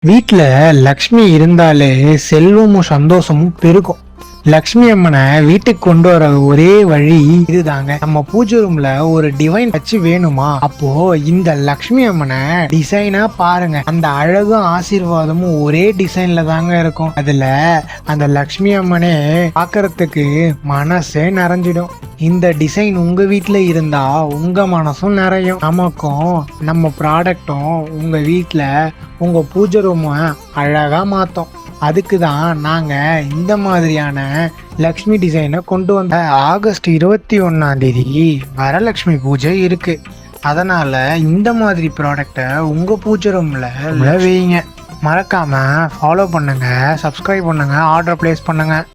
வீட்ல லக்ஷ்மி இருந்தாலே செல்வமும் சந்தோஷமும் பெருகும். லக்ஷ்மி அம்மனை வீட்டுக்கு கொண்டு வர ஒரே வழி இதுதாங்க. நம்ம பூஜை ரூம்ல ஒரு டிவைன் வச்சு வேணுமா, அப்போ இந்த லக்ஷ்மி அம்மனை டிசைனா பாருங்க. அந்த அழகும் ஆசீர்வாதமும் ஒரே டிசைன்ல தாங்க இருக்கும். அதுல அந்த லக்ஷ்மி அம்மனே பாக்குறதுக்கு மனசே நிறைஞ்சிடும். இந்த டிசைன் உங்க வீட்டுல இருந்தா உங்க மனசும் நிறையும். நமக்கும் நம்ம ப்ராடக்டும் உங்க வீட்டுல உங்க பூஜை ரூமை அழகா மாத்தோம். அதுக்கு தான் நாங்க இந்த மாதிரியான லக்ஷ்மி டிசைனை கொண்டு வந்த. ஆகஸ்ட் 21 வரலட்சுமி பூஜை இருக்கு. அதனால இந்த மாதிரி ப்ராடக்டை உங்க பூஜை ரூம்ல வைங்க. மறக்காம ஃபாலோ பண்ணுங்க, சப்ஸ்கிரைப் பண்ணுங்க, ஆர்டர் பிளேஸ் பண்ணுங்க.